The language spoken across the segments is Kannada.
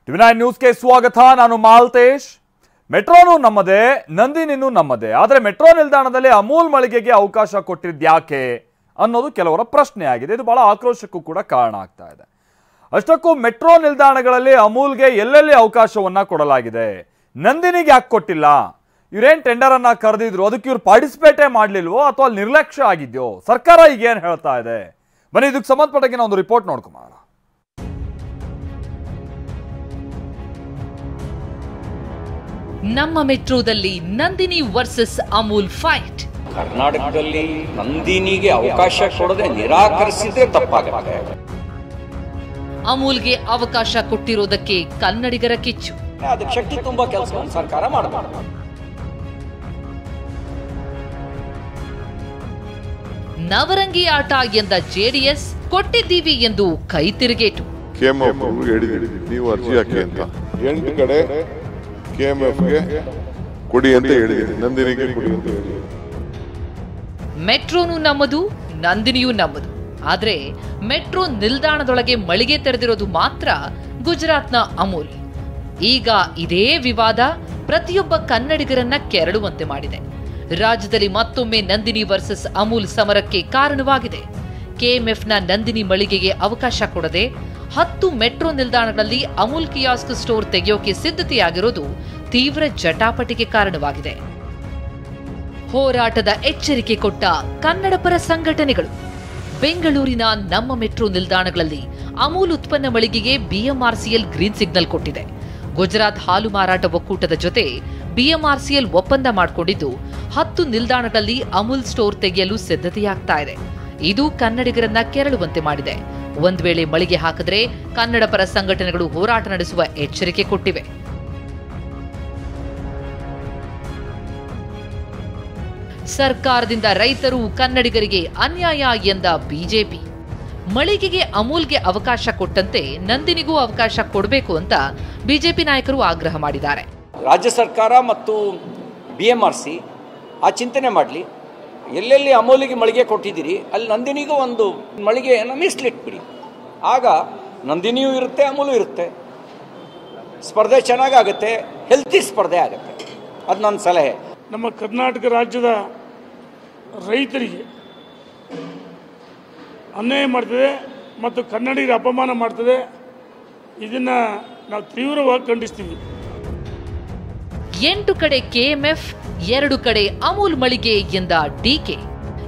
ಟಿವಿ9 ನ್ಯೂಸ್ಗೆ ಸ್ವಾಗತ. ನಾನು ಮಾಲ್ತೇಶ್. ಮೆಟ್ರೋನು ನಮ್ಮದೇ, ನಂದಿನಿನೂ ನಮ್ಮದೇ. ಆದರೆ ಮೆಟ್ರೋ ನಿಲ್ದಾಣದಲ್ಲಿ ಅಮೂಲ್ ಮಳಿಗೆಗೆ ಅವಕಾಶ ಕೊಟ್ಟಿದ್ಯಾಕೆ ಅನ್ನೋದು ಕೆಲವರ ಪ್ರಶ್ನೆ ಆಗಿದೆ. ಇದು ಬಹಳ ಆಕ್ರೋಶಕ್ಕೂ ಕೂಡ ಕಾರಣ ಆಗ್ತಾ ಇದೆ. ಅಷ್ಟಕ್ಕೂ ಮೆಟ್ರೋ ನಿಲ್ದಾಣಗಳಲ್ಲಿ ಅಮೂಲ್ಗೆ ಎಲ್ಲೆಲ್ಲಿ ಅವಕಾಶವನ್ನ ಕೊಡಲಾಗಿದೆ, ನಂದಿನಿಗೆ ಯಾಕೆ ಕೊಟ್ಟಿಲ್ಲ? ಇವರೇನು ಟೆಂಡರ್ ಅನ್ನ ಕರೆದಿದ್ರು, ಅದಕ್ಕೆ ಇವ್ರು ಪಾರ್ಟಿಸಿಪೇಟೇ ಮಾಡಲಿಲ್ವೋ ಅಥವಾ ನಿರ್ಲಕ್ಷ್ಯ ಆಗಿದ್ಯೋ? ಸರ್ಕಾರ ಈಗ ಏನು ಹೇಳ್ತಾ ಇದೆ? ಬನ್ನಿ ಇದಕ್ಕೆ ಸಂಬಂಧಪಟ್ಟ ಒಂದು ರಿಪೋರ್ಟ್ ನೋಡ್ಕೊಂಬೋಣ. ನಮ್ಮ ಮೆಟ್ರೋದಲ್ಲಿ ನಂದಿನಿ ವರ್ಸಸ್ ಅಮೂಲ್ ಫೈಟ್. ಕರ್ನಾಟಕದಲ್ಲಿ ನಂದಿನಿಗೆ ಅವಕಾಶ ಕೊಡದೆ ನಿರಾಕರಿಸಿದ್ರೆ ತಪ್ಪಾಗುತ್ತೆ. ಅಮೂಲ್ಗೆ ಅವಕಾಶ ಕೊಟ್ಟಿರೋದಕ್ಕೆ ಕನ್ನಡಿಗರ ಕಿಚ್ಚು. ಅದಕ್ಕೆ ಶಕ್ತಿ ತುಂಬಾ ಕೆಲಸವನ್ನು ಸರ್ಕಾರ ಮಾಡಬಹುದು. ನವರಂಗಿ ಆಟ ಎಂದ ಜೆಡಿಎಸ್ ಕೊಟ್ಟಿದ್ದೀವಿ ಎಂದು ಕೈ ತಿರುಗೇಟು. ಕೆಎಂಎಫ್ ಹೇಳಿದ್ದೀರಿ ನೀವು ಅರ್ಜಿ ಹಾಕಿ ಅಂತ 8 ಕಡೆ ಕೆಎಂಎಫ್ಗೆ ಕೊಡಿ ಅಂತ ಹೇಳಿದ್ದೀರಿ, ನಂದಿನಿಗೆ ಕೊಡಿ ಅಂತ ಹೇಳಿದ್ದೀರಿ. ಮೆಟ್ರೋನು ನಮ್ಮದು, ನಂದಿನಿಯೂ ನಮ್ಮದು. ಆದ್ರೆ ಮೆಟ್ರೋ ನಿಲ್ದಾಣದೊಳಗೆ ಮಳಿಗೆ ತೆರೆದಿರೋದು ಮಾತ್ರ ಗುಜರಾತ್ನ ಅಮೂಲ್. ಈಗ ಇದೇ ವಿವಾದ ಪ್ರತಿಯೊಬ್ಬ ಕನ್ನಡಿಗರನ್ನ ಕೆರಳುವಂತೆ ಮಾಡಿದೆ. ರಾಜ್ಯದಲ್ಲಿ ಮತ್ತೊಮ್ಮೆ ನಂದಿನಿ ವರ್ಸಸ್ ಅಮೂಲ್ ಸಮರಕ್ಕೆ ಕಾರಣವಾಗಿದೆ. ಕೆಎಂಎಫ್ನ ನಂದಿನಿ ಮಳಿಗೆಗೆ ಅವಕಾಶ ಕೊಡದೆ 10 ಮೆಟ್ರೋ ನಿಲ್ದಾಣಗಳಲ್ಲಿ ಅಮೂಲ್ ಕಿಯಾಸ್ಕ್ ಸ್ಟೋರ್ ತೆಗೆಯೋಕೆ ಸಿದ್ಧತೆಯಾಗಿರೋದು ತೀವ್ರ ಜಟಾಪಟಿಗೆ ಕಾರಣವಾಗಿದೆ. ಹೋರಾಟದ ಎಚ್ಚರಿಕೆ ಕೊಟ್ಟ ಕನ್ನಡ ಪರ ಸಂಘಟನೆಗಳು. ಬೆಂಗಳೂರಿನ ನಮ್ಮ ಮೆಟ್ರೋ ನಿಲ್ದಾಣಗಳಲ್ಲಿ ಅಮೂಲ್ ಉತ್ಪನ್ನ ಮಳಿಗೆಗೆ ಬಿಎಂಆರ್ಸಿಎಲ್ ಗ್ರೀನ್ ಸಿಗ್ನಲ್ ಕೊಟ್ಟಿದೆ. ಗುಜರಾತ್ ಹಾಲು ಮಾರಾಟ ಒಕ್ಕೂಟದ ಜೊತೆ ಬಿಎಂಆರ್ಸಿಎಲ್ ಒಪ್ಪಂದ ಮಾಡಿಕೊಂಡಿದ್ದು 10 ನಿಲ್ದಾಣಗಳಲ್ಲಿ ಅಮೂಲ್ ಸ್ಟೋರ್ ತೆಗೆಯಲು ಸಿದ್ಧತೆಯಾಗ್ತಾ ಇದೆ. ಇದು ಕನ್ನಡಿಗರನ್ನ ಕೆರಳುವಂತೆ ಮಾಡಿದೆ. ಒಂದ್ ವೇಳೆ ಮಳಿಗೆ ಹಾಕಿದ್ರೆ ಕನ್ನಡ ಪರ ಸಂಘಟನೆಗಳು ಹೋರಾಟ ನಡೆಸುವ ಎಚ್ಚರಿಕೆ ಕೊಟ್ಟಿವೆ. ಸರ್ಕಾರದಿಂದ ರೈತರು ಕನ್ನಡಿಗರಿಗೆ ಅನ್ಯಾಯ ಎಂದ ಬಿಜೆಪಿ. ಮಳಿಗೆಗೆ ಅಮೂಲ್ಗೆ ಅವಕಾಶ ಕೊಟ್ಟಂತೆ ನಂದಿನಿಗೂ ಅವಕಾಶ ಕೊಡಬೇಕು ಅಂತ ಬಿಜೆಪಿ ನಾಯಕರು ಆಗ್ರಹ ಮಾಡಿದ್ದಾರೆ. ರಾಜ್ಯ ಸರ್ಕಾರ ಮತ್ತು ಬಿಎಂಆರ್ಸಿ ಆ ಚಿಂತನೆ ಮಾಡಲಿ. ಎಲ್ಲೆಲ್ಲಿ ಅಮೂಲಿಗೆ ಮಳಿಗೆ ಕೊಟ್ಟಿದ್ದೀರಿ ಅಲ್ಲಿ ನಂದಿನಿಗೂ ಒಂದು ಮಳಿಗೆಯನ್ನು ಮೀಸಲಿಟ್ಬಿಡಿ. ಆಗ ನಂದಿನಿಯೂ ಇರುತ್ತೆ, ಅಮೂಲು ಇರುತ್ತೆ. ಸ್ಪರ್ಧೆ ಚೆನ್ನಾಗಾಗುತ್ತೆ, ಹೆಲ್ತಿ ಸ್ಪರ್ಧೆ ಆಗುತ್ತೆ. ಅದು ನನ್ನ ಸಲಹೆ. ನಮ್ಮ ಕರ್ನಾಟಕ ರಾಜ್ಯದ ರೈತರಿಗೆ ಅನ್ಯಾಯ ಮಾಡ್ತದೆ ಮತ್ತು ಕನ್ನಡಿಗರ ಅಪಮಾನ ಮಾಡ್ತದೆ. ಇದನ್ನು ನಾವು ತೀವ್ರವಾಗಿ ಖಂಡಿಸ್ತೀವಿ. 8 ಕಡೆ ಕೆಎಂಎಫ್, 2 ಕಡೆ ಅಮೂಲ್ ಮಳಿಗೆ ಎಂದ ಡಿಕೆ.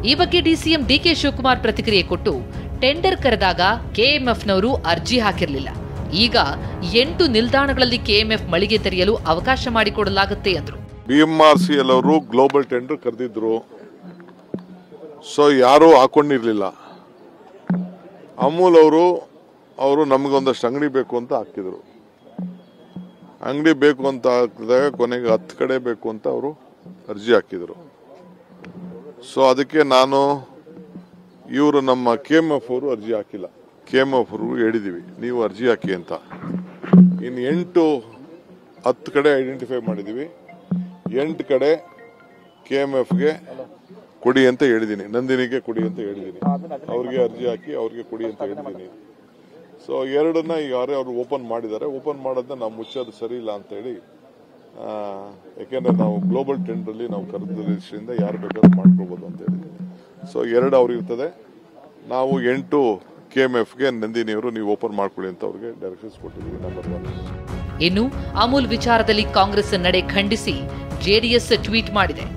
ಈ ಬಗ್ಗೆ ಡಿಸಿಎಂ ಡಿಕೆ ಶಿವಕುಮಾರ್ ಪ್ರತಿಕ್ರಿಯೆ ಕೊಟ್ಟು, ಟೆಂಡರ್ ಕರೆದಾಗ ಕೆಎಂಎಫ್ನವರು ಅರ್ಜಿ ಹಾಕಿರಲಿಲ್ಲ. ಈಗ 8 ನಿಲ್ದಾಣಗಳಲ್ಲಿ ಕೆಎಂಎಫ್ ಮಳಿಗೆ ತೆರೆಯಲು ಅವಕಾಶ ಮಾಡಿಕೊಡಲಾಗುತ್ತೆ ಎಂದರು. ಬಿಎಂಆರ್ಸಿಎಲ್ ಅವರು ಗ್ಲೋಬಲ್ ಟೆಂಡರ್ ಕರೆದಿದ್ರು, ಸೊ ಯಾರೂ ಹಾಕೊಂಡಿರ್ಲಿಲ್ಲ. ಅಮೂಲ್ ಅವರು ನಮಗೊಂದಷ್ಟು ಅಂಗಡಿ ಬೇಕು ಅಂತ ಹಾಕಿದ್ರು. ಅಂಗಡಿ ಬೇಕು ಅಂತ ಹಾಕಿದಾಗ ಕೊನೆಗೆ 10 ಕಡೆ ಬೇಕು ಅಂತ ಅವರು ಅರ್ಜಿ ಹಾಕಿದರು. ಸೊ ಅದಕ್ಕೆ ಇವರು ನಮ್ಮ ಕೆಎಂಎಫ್ ಅವರು ಅರ್ಜಿ ಹಾಕಿಲ್ಲ. ಕೆಎಂಎಫ್ ಅವ್ರಿಗೂ ಹೇಳಿದ್ದೀವಿ ನೀವು ಅರ್ಜಿ ಹಾಕಿ ಅಂತ. ಇನ್ನು 10 ಕಡೆ ಐಡೆಂಟಿಫೈ ಮಾಡಿದ್ದೀವಿ. 8 ಕಡೆ ಕೆಎಂಎಫ್ಗೆ ಕೊಡಿ ಅಂತ ಹೇಳಿದ್ದೀನಿ, ನಂದಿನಿಗೆ ಕೊಡಿ ಅಂತ ಹೇಳಿದ್ದೀನಿ. ಅವ್ರಿಗೆ ಅರ್ಜಿ ಹಾಕಿ ಅವ್ರಿಗೆ ಕೊಡಿ ಅಂತ ಹೇಳಿದ್ದೀನಿ. ಸೊ 2ನ್ನ ಯಾರೇ ಅವರು ಓಪನ್ ಮಾಡಿದ್ದಾರೆ. ಓಪನ್ ಮಾಡೋದನ್ನ ನಾವು ಮುಚ್ಚೋದು ಸರಿ ಇಲ್ಲ ಅಂತ ಹೇಳಿ, ಯಾಕೆಂದ್ರೆ ನಾವು ಗ್ಲೋಬಲ್ ಟೆಂಡರಲ್ಲಿ ನಾವು ಕರೆದ್ರಿಂದ ಯಾರು ಬೇಕಾದ್ರೂ ಮಾಡ್ಕೊಳ್ಬೋದು ಅಂತ ಹೇಳಿದ್ದೀವಿ. ಸೊ 2 ಅವ್ರು ಇರ್ತದೆ. ನಾವು 8 ಕೆಎಂಎಫ್ಗೆ ನಂದಿನಿಯವರು ನೀವು ಓಪನ್ ಮಾಡ್ಕೊಳ್ಳಿ ಅಂತ ಅವ್ರಿಗೆ ಡೈರೆಕ್ಷನ್ಸ್ ಕೊಟ್ಟಿದ್ದೀವಿ. ನಂಬರ್ 1. ಇನ್ನು ಅಮೂಲ್ ವಿಚಾರದಲ್ಲಿ ಕಾಂಗ್ರೆಸ್ ನಡೆ ಖಂಡಿಸಿ ಜೆಡಿಎಸ್ ಟ್ವೀಟ್ ಮಾಡಿದೆ.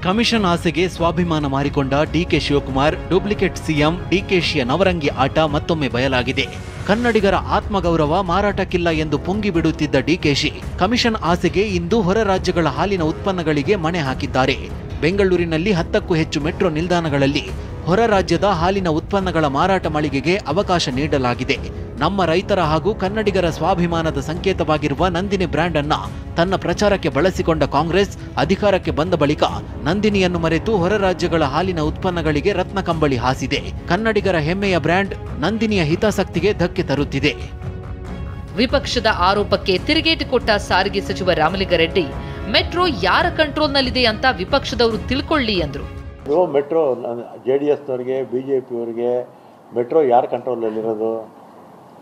ಕಮಿಷನ್ ಆಸೆಗೆ ಸ್ವಾಭಿಮಾನ ಮಾರಿಕೊಂಡ ಡಿಕೆ ಶಿವಕುಮಾರ್, ಡೂಪ್ಲಿಕೇಟ್ ಸಿಎಂ ಡಿಕೆಶಿಯ ನವರಂಗಿ ಆಟ ಮತ್ತೊಮ್ಮೆ ಬಯಲಾಗಿದೆ. ಕನ್ನಡಿಗರ ಆತ್ಮಗೌರವ ಮಾರಾಟಕ್ಕಿಲ್ಲ ಎಂದು ಪುಂಗಿ ಬಿಡುತ್ತಿದ್ದ ಡಿಕೆಶಿ ಕಮಿಷನ್ ಆಸೆಗೆ ಇಂದು ಹೊರ ರಾಜ್ಯಗಳ ಹಾಲಿನ ಉತ್ಪನ್ನಗಳಿಗೆ ಮಣೆ ಹಾಕಿದ್ದಾರೆ. ಬೆಂಗಳೂರಿನಲ್ಲಿ 10ಕ್ಕೂ ಹೆಚ್ಚು ಮೆಟ್ರೋ ನಿಲ್ದಾಣಗಳಲ್ಲಿ ಹೊರ ರಾಜ್ಯದ ಹಾಲಿನ ಉತ್ಪನ್ನಗಳ ಮಾರಾಟ ಮಳಿಗೆಗೆ ಅವಕಾಶ ನೀಡಲಾಗಿದೆ. ನಮ್ಮ ರೈತರ ಹಾಗೂ ಕನ್ನಡಿಗರ ಸ್ವಾಭಿಮಾನದ ಸಂಕೇತವಾಗಿರುವ ನಂದಿನಿ ಬ್ರ್ಯಾಂಡ್ ಅನ್ನ ತನ್ನ ಪ್ರಚಾರಕ್ಕೆ ಬಳಸಿಕೊಂಡ ಕಾಂಗ್ರೆಸ್ ಅಧಿಕಾರಕ್ಕೆ ಬಂದ ಬಳಿಕ ನಂದಿನಿಯನ್ನು ಮರೆತು ಹೊರ ರಾಜ್ಯಗಳ ಹಾಲಿನ ಉತ್ಪನ್ನಗಳಿಗೆ ರತ್ನ ಕಂಬಳಿ ಹಾಸಿದೆ. ಕನ್ನಡಿಗರ ಹೆಮ್ಮೆಯ ಬ್ರ್ಯಾಂಡ್ ನಂದಿನಿಯ ಹಿತಾಸಕ್ತಿಗೆ ಧಕ್ಕೆ ತರುತ್ತಿದೆ. ವಿಪಕ್ಷದ ಆರೋಪಕ್ಕೆ ತಿರುಗೇಟು ಕೊಟ್ಟ ಸಾರಿಗೆ ಸಚಿವ ರಾಮಲಿಂಗಾರೆಡ್ಡಿ, ಮೆಟ್ರೋ ಯಾರ ಕಂಟ್ರೋಲ್ನಲ್ಲಿದೆ ಅಂತ ವಿಪಕ್ಷದವರು ತಿಳ್ಕೊಳ್ಳಿ ಎಂದರು. ಮೆಟ್ರೋ JDS ನವರಿಗೆ, BJP ಅವರಿಗೆ ಮೆಟ್ರೋ ಯಾರ ಕಂಟ್ರೋಲಲ್ಲಿರೋದು?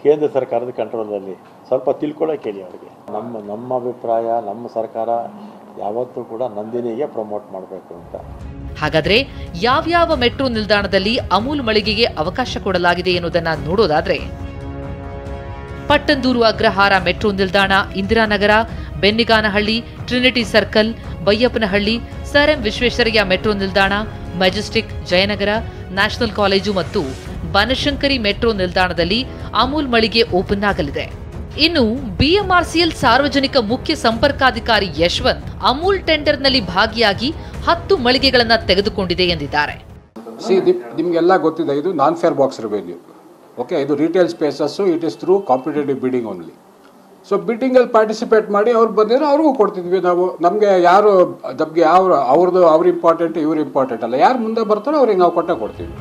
ಕೇಂದ್ರ ಸರ್ಕಾರದ ಕಂಟ್ರೋಲಲ್ಲಿ. ಸ್ವಲ್ಪ ತಿಳ್ಕೊಳ್ಳೋಕೆ ಹೇಳಿ ಅವ್ರಿಗೆ. ನಮ್ಮ ಅಭಿಪ್ರಾಯ, ನಮ್ಮ ಸರ್ಕಾರ ಯಾವತ್ತೂ ಕೂಡ ನಂದಿನಿಗೆ ಪ್ರಮೋಟ್ ಮಾಡಬೇಕು ಅಂತ. ಹಾಗಾದ್ರೆ ಯಾವ್ಯಾವ ಮೆಟ್ರೋ ನಿಲ್ದಾಣದಲ್ಲಿ ಅಮೂಲ್ ಮಳಿಗೆಗೆ ಅವಕಾಶ ಕೊಡಲಾಗಿದೆ ಎನ್ನುವುದನ್ನ ನೋಡೋದಾದ್ರೆ, ಪಟ್ಟಂದೂರು ಅಗ್ರಹಾರ ಮೆಟ್ರೋ ನಿಲ್ದಾಣ, Indiranagar, Benniganahalli, Trinity circle, Baiyappanahalli, sir M Visvesvaraya metro ನಿಲ್ದಾಣ, ಮೆಜೆಸ್ಟಿಕ್, ಜಯನಗರ, ನ್ಯಾಷನಲ್ ಕಾಲೇಜು ಮತ್ತು ಬನಶಂಕರಿ ಮೆಟ್ರೋ ನಿಲ್ದಾಣದಲ್ಲಿ ಅಮೂಲ್ ಮಳಿಗೆ ಓಪನ್ ಆಗಲಿದೆ. ಇನ್ನು ಬಿಎಂಆರ್ಸಿಎಲ್ ಸಾರ್ವಜನಿಕ ಮುಖ್ಯ ಸಂಪರ್ಕಾಧಿಕಾರಿ ಯಶವಂತ್ ಅಮೂಲ್ ಟೆಂಡರ್ನಲ್ಲಿ ಭಾಗಿಯಾಗಿ 10 ಮಳಿಗೆಗಳನ್ನು ತೆಗೆದುಕೊಂಡಿದೆ ಎಂದಿದ್ದಾರೆ. ನಿಮಗೆಲ್ಲ ಗೊತ್ತಿದೆ, ಇದು non fare box revenue. Okay, ಇದು retail spaces. It is through competitive bidding only. So ಬಿಡ್ಡಿಂಗಲ್ಲಿ ಪಾರ್ಟಿಸಿಪೇಟ್ ಮಾಡಿ ಅವ್ರು ಬಂದಿರೋ ಅವ್ರಿಗೂ ಕೊಡ್ತಿದ್ವಿ ನಾವು. ನಮಗೆ ಯಾರು ನಮಗೆ ಅವ್ರು ಇಂಪಾರ್ಟೆಂಟ್, ಇವ್ರು ಇಂಪಾರ್ಟೆಂಟ್ ಅಲ್ಲ. ಯಾರು ಮುಂದೆ ಬರ್ತಾರೋ ಅವ್ರಿಗೆ ನಾವು ಕೊಡ್ತೀವಿ.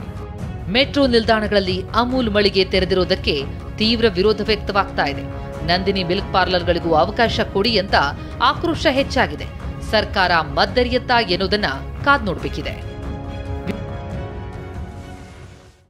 ಮೆಟ್ರೋ ನಿಲ್ದಾಣಗಳಲ್ಲಿ ಅಮೂಲ್ ಮಳಿಗೆ ತೆರೆದಿರುವುದಕ್ಕೆ ತೀವ್ರ ವಿರೋಧ ವ್ಯಕ್ತವಾಗ್ತಾ ಇದೆ. ನಂದಿನಿ ಮಿಲ್ಕ್ ಪಾರ್ಲರ್ಗಳಿಗೂ ಅವಕಾಶ ಕೊಡಿ ಅಂತ ಆಕ್ರೋಶ ಹೆಚ್ಚಾಗಿದೆ. ಸರ್ಕಾರ ಮದ್ದರಿಯತ್ತಾ ಎನ್ನುವುದನ್ನ ಕಾದ್ ನೋಡಬೇಕಿದೆ.